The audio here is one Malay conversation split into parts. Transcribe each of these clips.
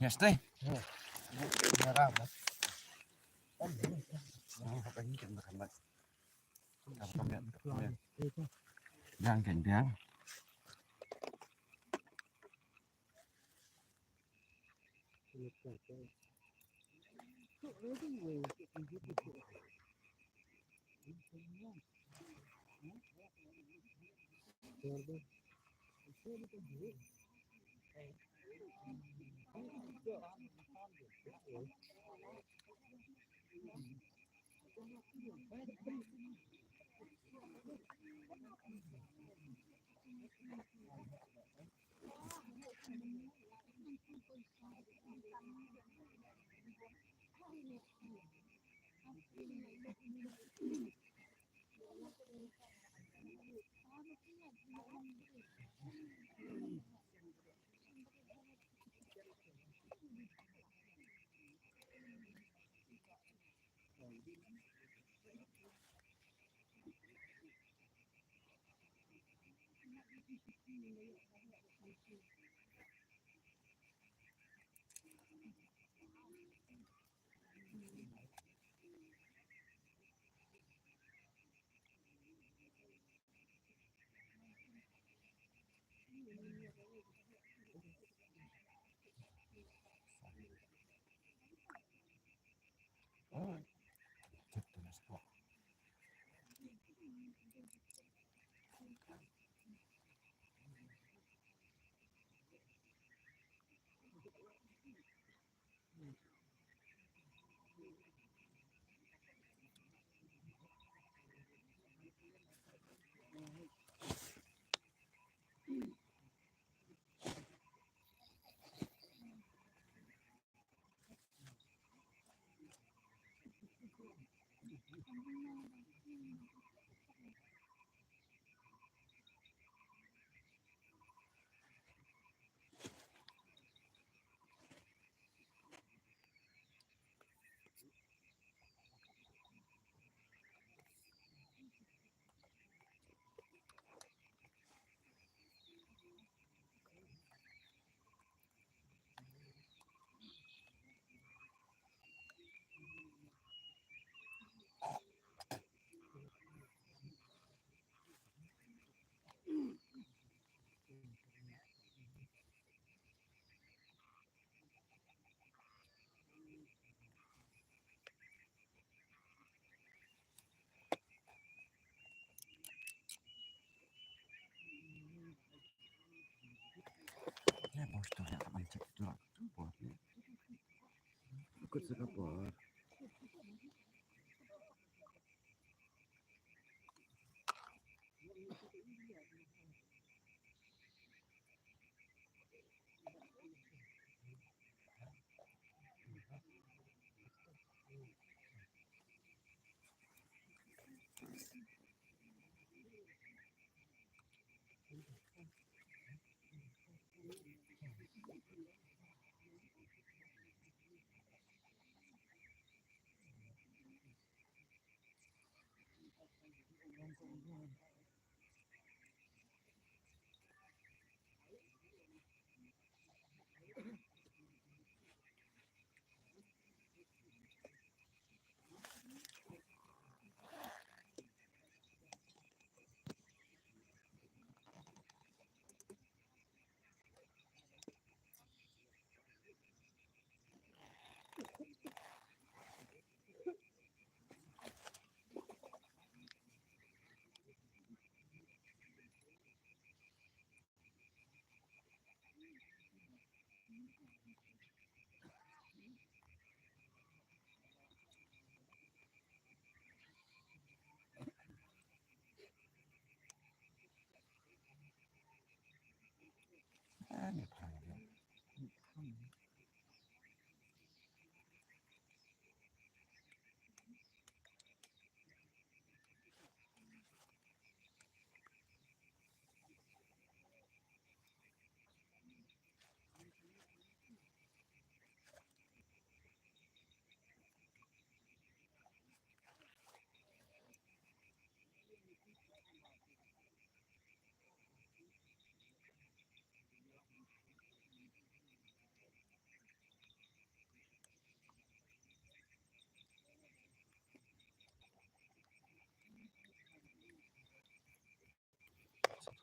Yes, teh. Merah, Mas. Đang cảnh đáng. Ya, bos tuh ya teman cek itu lah. Buatnya. Ikut sekapur.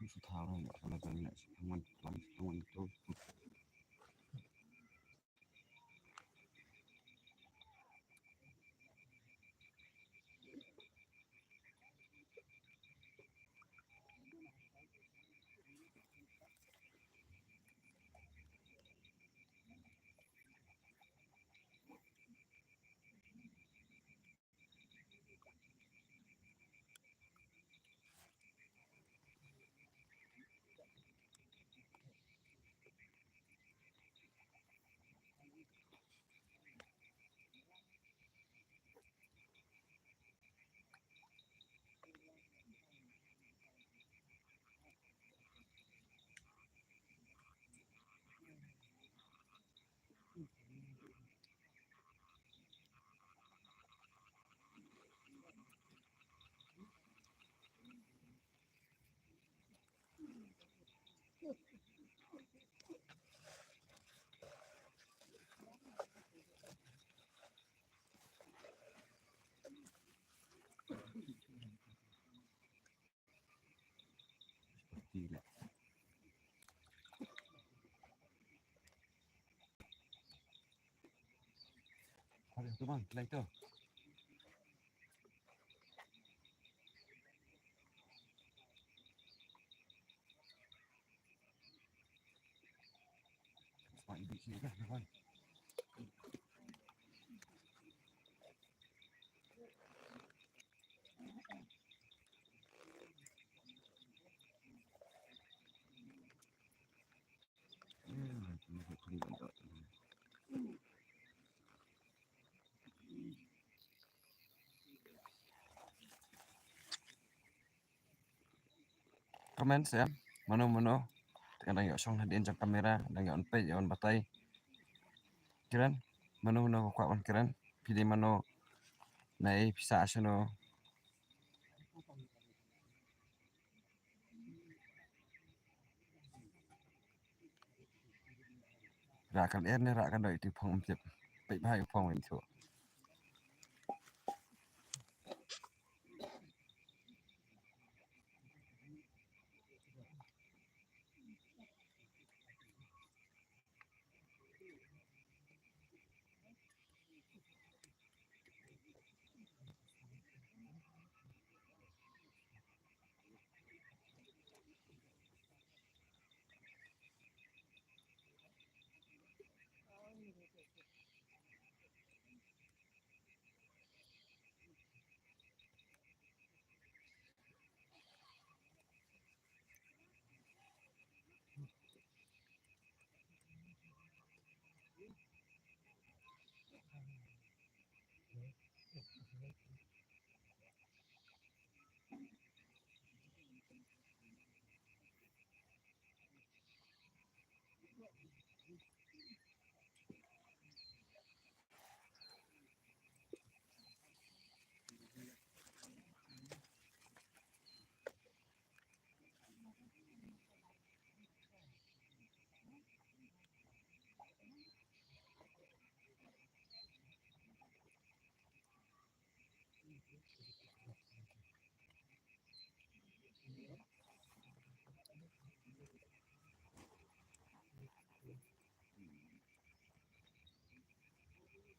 susu thảo này là cái này ngon lắm ngon tôi thì lại thôi được các bạn later bạn vị trí cả các bạn comment ya mano kadang yo song hadin jam kamera kadang yo on page yo on batai kiran mano ko on kiran pilih mano nai bisa asono rakan ne rakan doi ti phong jep pai bai phong in so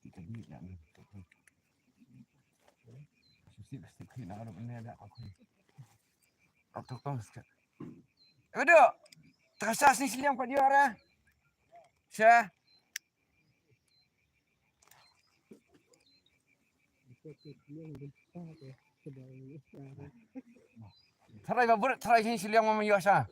kita ni ya sip kena ada benda ada aku atau kau sekat udah terasa ni silam kat dia orang Syah Try babur try sini silang mama yuasa.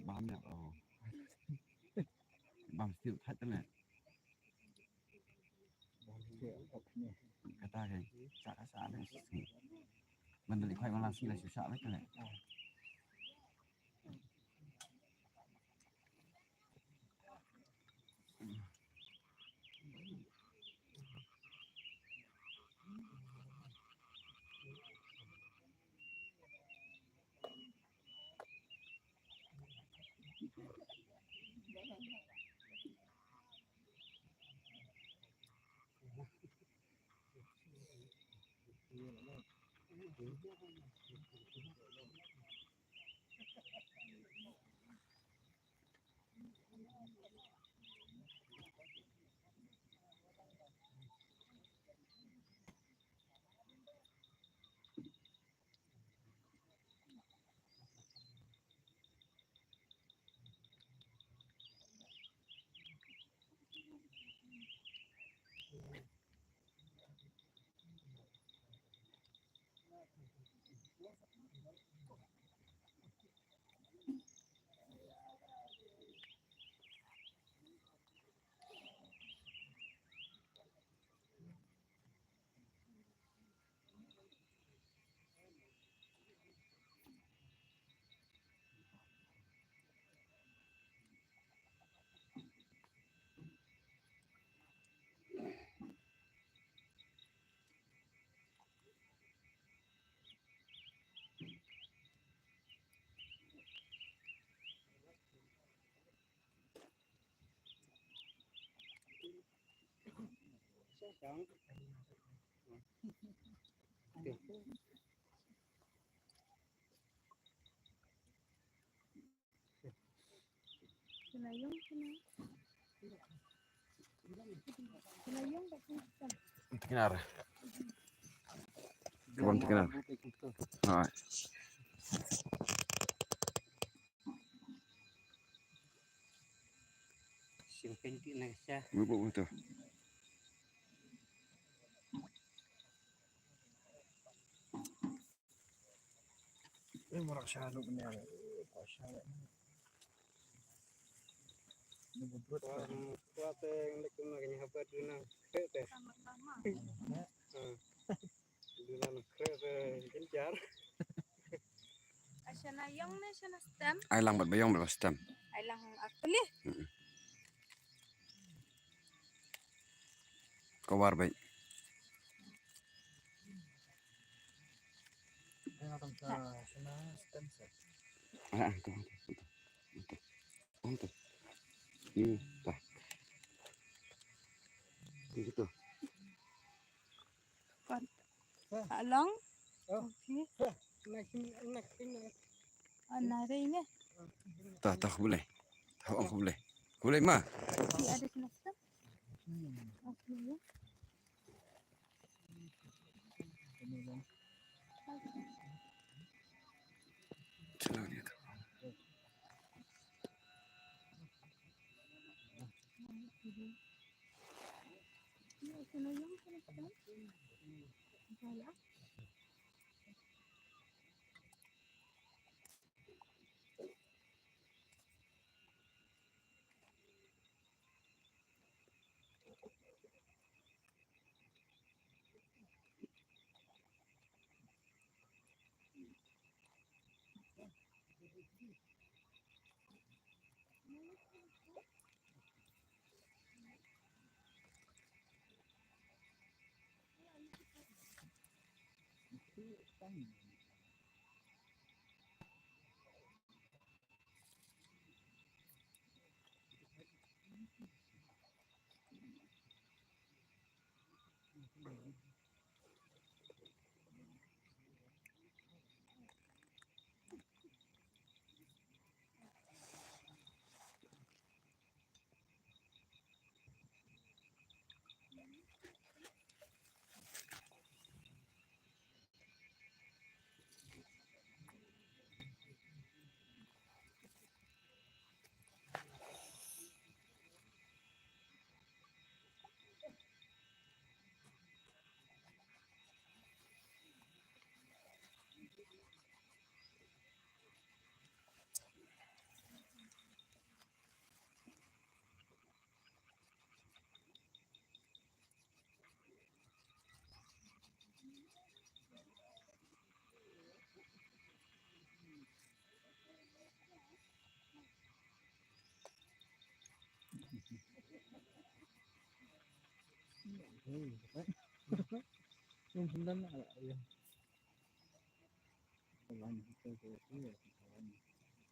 Bám nè bám siêu thật đấy kata cái xã này mình được khoai lang xí là siêu xã đấy cái này Senayong Untuk kenara. Kebun kenara. Nah, Simpen di Indonesia. bubuk itu. Ini merak syahlu benar. Kuat yang lek makanya apa duna kereta. Duna kereta kejar. Senayong na siya na stem. Ay lang ba't bayong balas stem? Ay lang akli. Kawar bay. Ini akan sana stem set. Ah, itu. Itu. Ini, tah. Gitu. Along. Oh. Okay. Nak. Anare ini. Tah boleh. Tahu aku boleh. Boleh mah. Di ada siya na stem. Okay. Jalan itu. Senayong siya na stem. Wala. Yung sundan na ayun.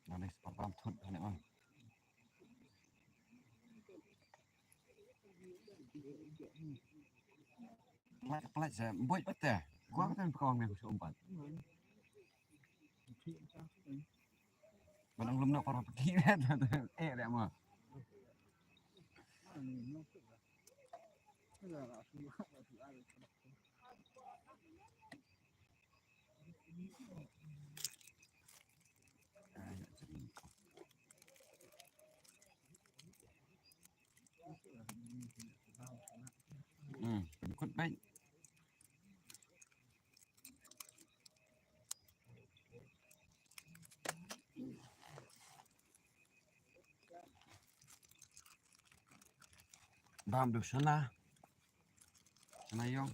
Boleh sepapam tut ane on. Pelat saya buat betul. Gua kan kong nih umpat. Barang belum nak orang pergi kan. Dia mah. Ikut baik. Bam được sana. Sana yong.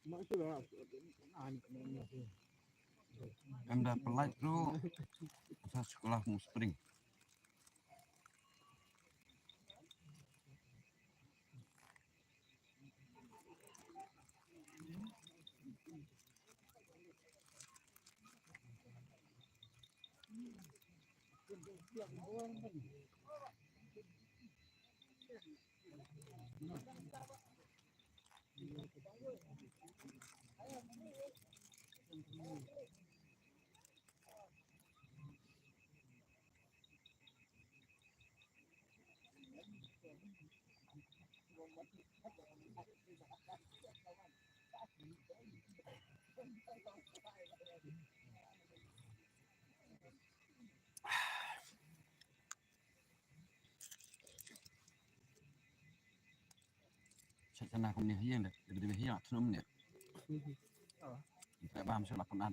Mak tu lah. Em dah pelaj tu. Masa sekolah Spring. Sana aku ni hiang dah. Tiba-tiba hiang senum ni. Tak paham saya lakukan.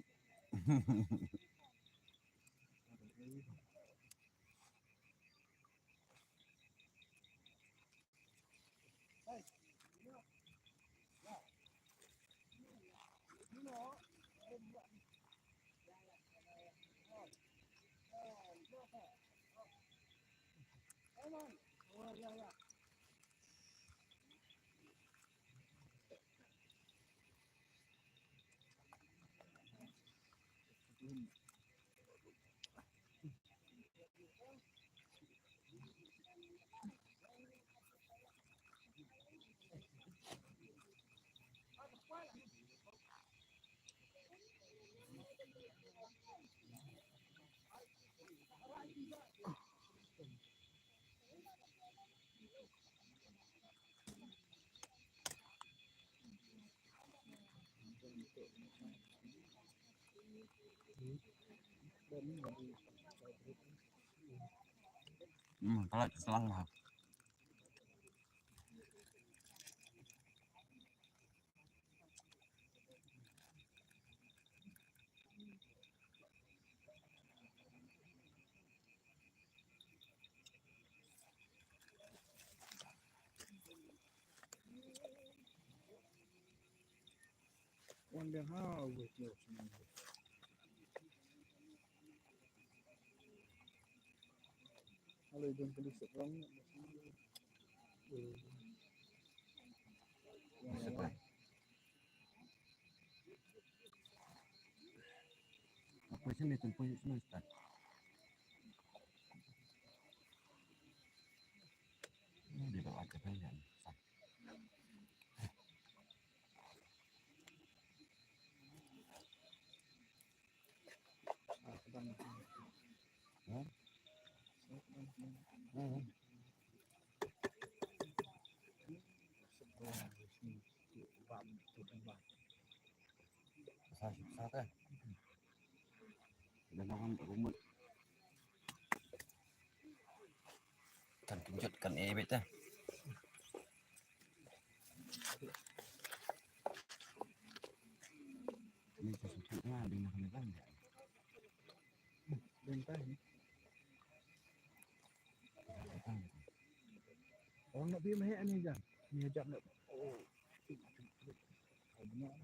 Kalau selang lah. Wonder how with your kalau jam tulis sekarang Apa sini tempat sini Ustaz? Di bawah kebanyakan. Besar kan? Dan orang rumut. Kan kejutkan bet. Ini sesuatunya dengan benda. bentah ni. Orang nak pergi mahal ni jam. Ni jam nak. Oh. Benar.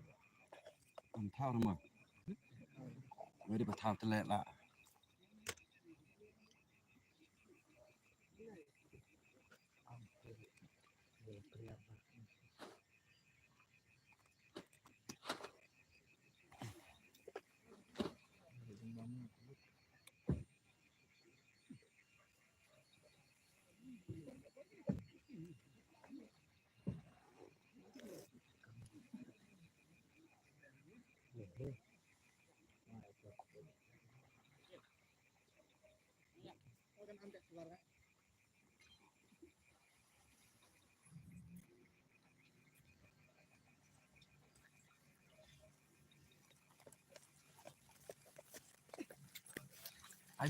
Thao rồi mà. Mới đi vào thao tên lệ lạ. Ay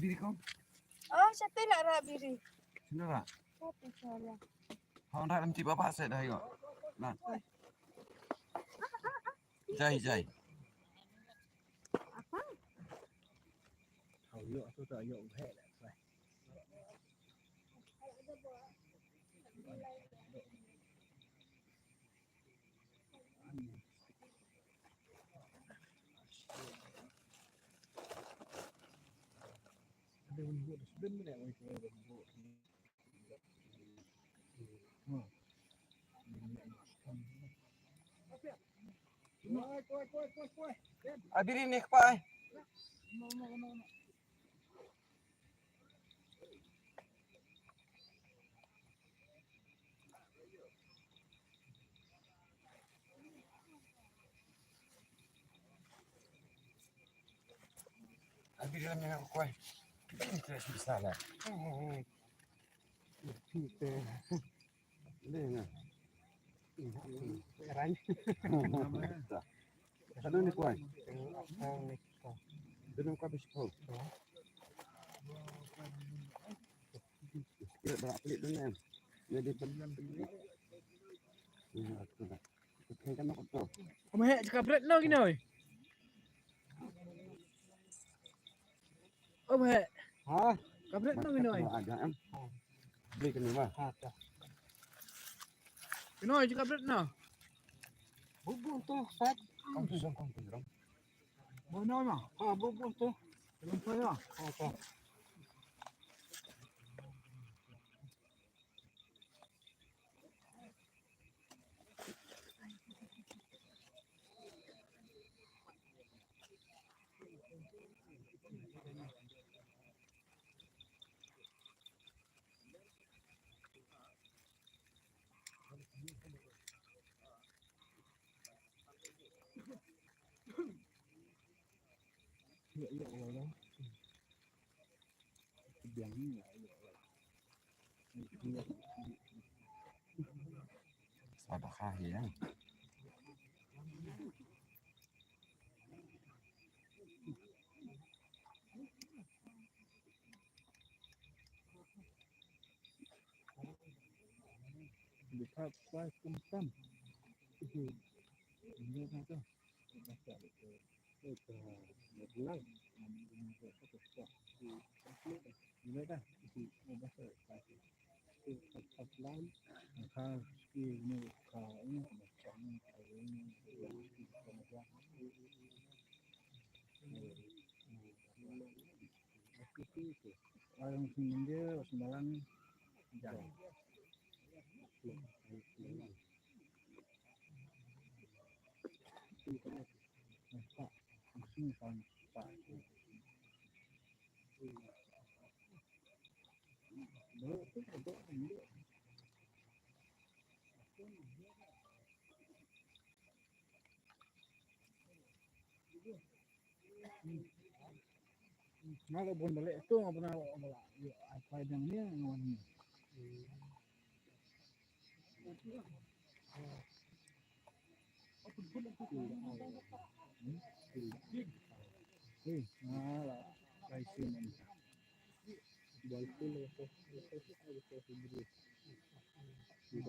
biri ko. Oh, siya tila ra biri. Sino ra? Pati siya. Hon ra mti bapak saya dah yo. Nah. Jai jai. Apa? Hầu dựa tôi tự dụng hệ lại phải. Đừng buat sebenarnya yang itu buat. Ay biri ni kpai. Ay biri lang yang kpai. Biri terus bisa lah. Kita Dengar. ránh. Sana ni kpai. Sao này Dengar kau bisa kau. Ya berak pelik dengan. Jadi pelik. Ya tu dah. Kita kan nak tu. Ông hệ cà rết nó cái này. Ông hệ Ha? cà rết nó cái này. Ada em. Beli ke ni mah? Cái này cà rết nó. Bubur tu sat. Kau tu dong. Bữa nói mà. Ha bubur tu. Đừng phơi à. Ha. Ada kahiyang. Được phát quay cung tâm. Thì như thế thôi. Một lần người ta thì người ta sẽ phải tập lắm khá cái như khá như một trong orang dia sembarang jalan. Pak, mesti kan Pak. Nó có buồn balik tu apa nak apa yang ni ngon. Lah, kai sini. Walaupun itu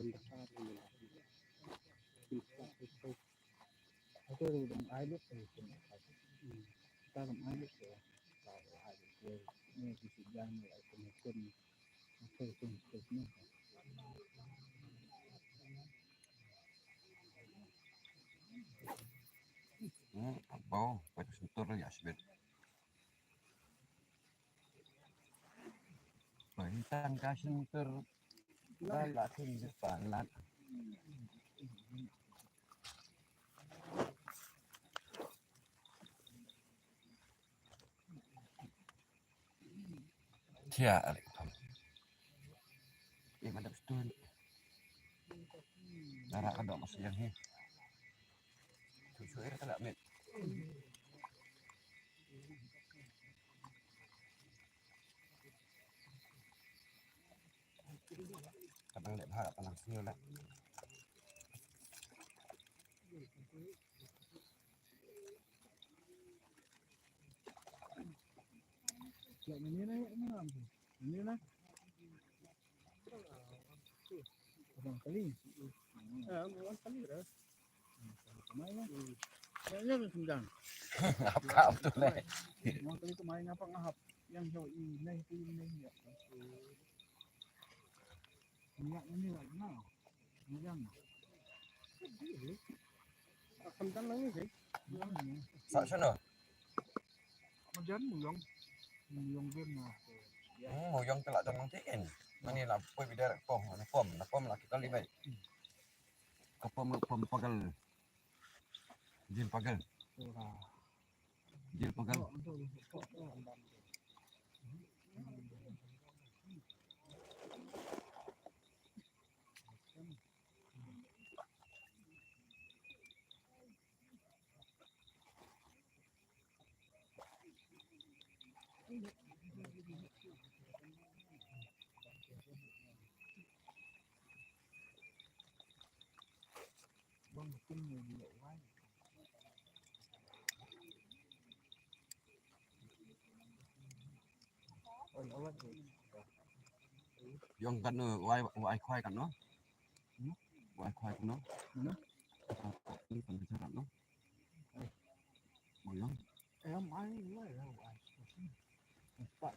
besar aku udah air itu kita kan air itu ini bisa jangan mungkin aku pun Bau, pada sentur ya sebet. Bintang ka sentur. Lala kin depan lat. Tia alik. Mana betul. Darah kan dok masih yang ni. Cucu air tak nak met. Kadang lek bahar tanang sini lek. Lek ini nak ini nak abang kali abang kali dah kemarin lah kayaknya sendang Apa tu lek? abang kali kemarin apa ngahap yang jauh ini ya minyak ini lah nah minyak akan lagi sih Sak sono. macam muyong game lah Moyong telak jangan tin. Mani lah poi bidar pom, pom lah kita libat. Pom pagal. Jil pagal. Jil pagal. bang mungkin nhiều quá Yong kan wai khoai kan no. Wai khoai kan no. Mana? Ini kan cara no. Moyong. Em ai lại là ai phải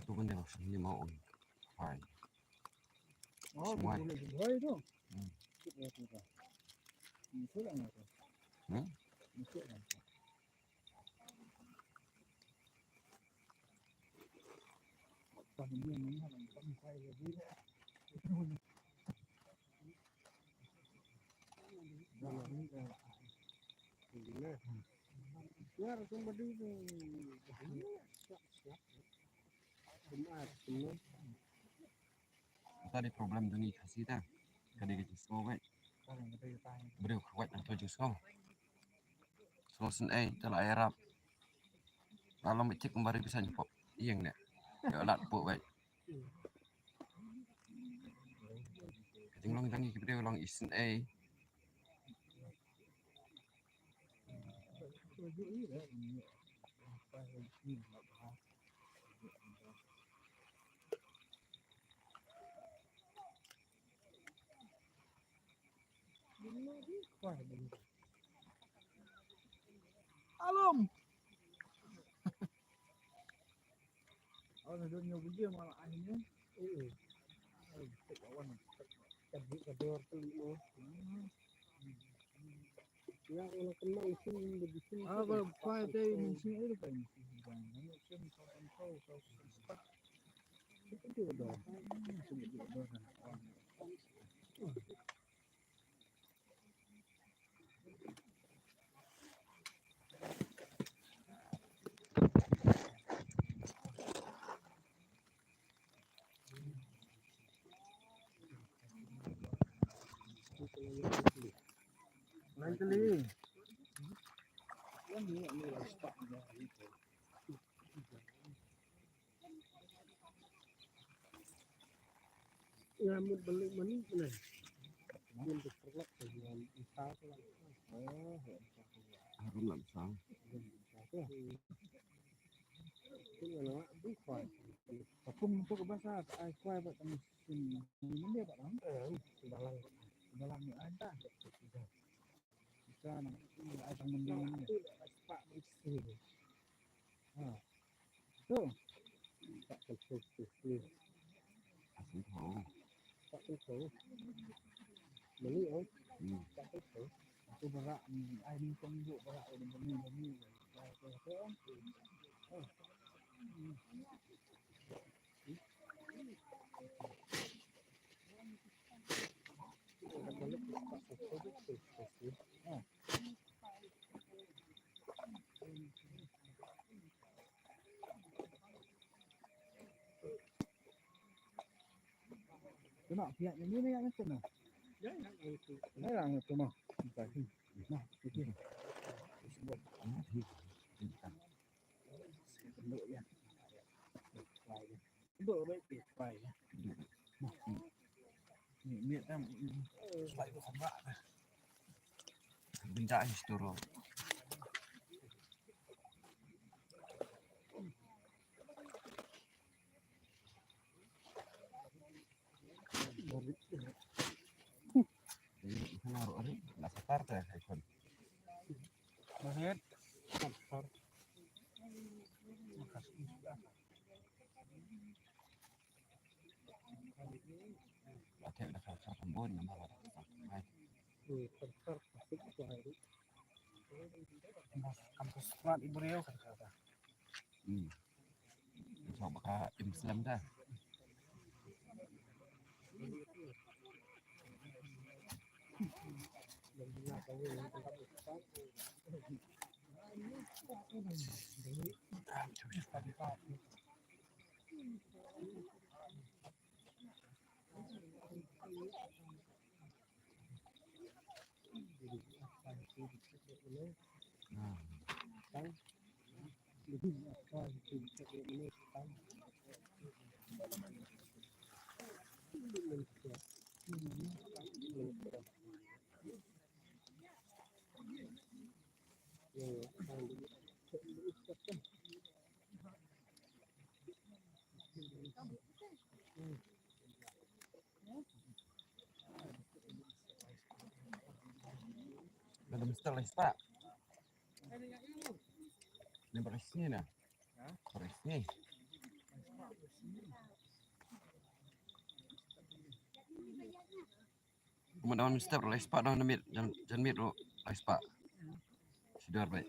Tu kan dia sini mau khoai. semua itu tuh itu là nào itu là còn nhiều những hàng không quay rồi đi ya somebody Tadi problem tu ni kasih dah. Kadi kita semua baik. Beriu kuat atau justru. Solution A telah Arab. Kalau micik kembali bisa nyepok. Iyang dah. Ya lat puk baik. Ketinggalong tangi kita ulang isen A. Alom. Orang dah nyoba dia malah akhirnya. Kawan kedua kelima. Ya kalau kena isu begitu. Kalau pada ini sini itu kan. Itu dah. Mentally. Yang ni stop dah itu. Ngambil balik mana ni? Untuk perlak dengan usaha lah. Harum lah besar. Aku untuk bahasa ai kuai buat mesin ini dia Pak Ram. Dalam ni ada. Bisa nak ai tangan ni. Pak mesin. Tu. Tak cukup. Asal tahu. Tak cukup. Beli tak cukup. Aku berak ai ni tunggu berak ni. Nak pihak yang ni yang macam mana? Ya, itu. Nah, itu mah. Nah, itu. Độ ya. Vài ya. Độ đấy để vài ya. Miệng em vài của không bạn. Benda historia. Naruh ari, nak setar teh iPhone. Banget. Kantor. Makasih sudah. Pakai dah kakak kembun nama lah. Kantor masuk itu hari. Kampus Serat Ibu Riau kata. So baka Islam dah. Ada mesti lah pak. Ini beresnya nah. Beresnya. Kemudian mesti lah pak dah namit jangan mit lo lah pak. Sudah baik.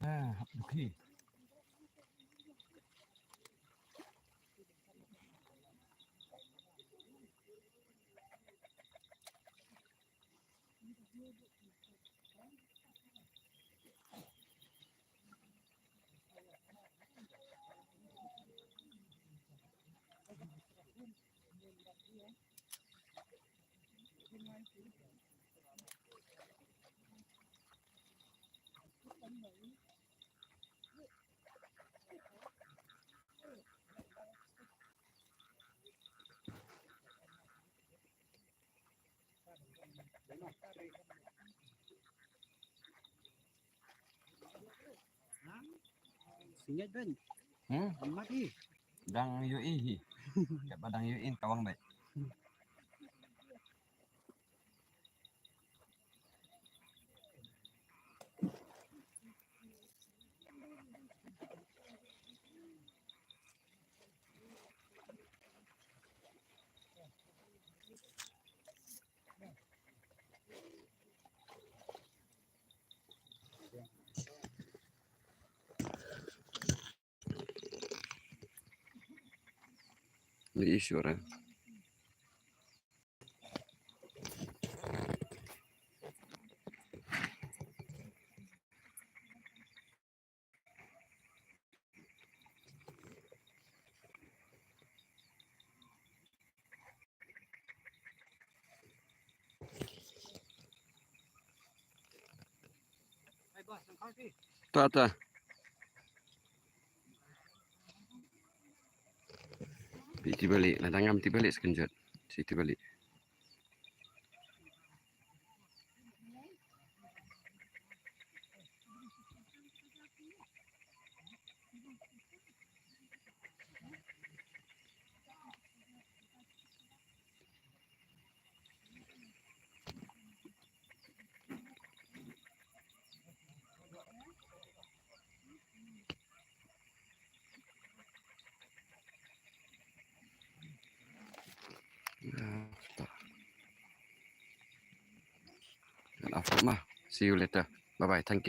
Ah, okay. Singgit Ben, mati. Dang UI. Kat padang UI tawang baik. Ini isu orang. Hai bos, yang kau sih. Tak. Ti balik, ladang ti balik sekejap. Siti balik. See you later. Bye bye. Thank you.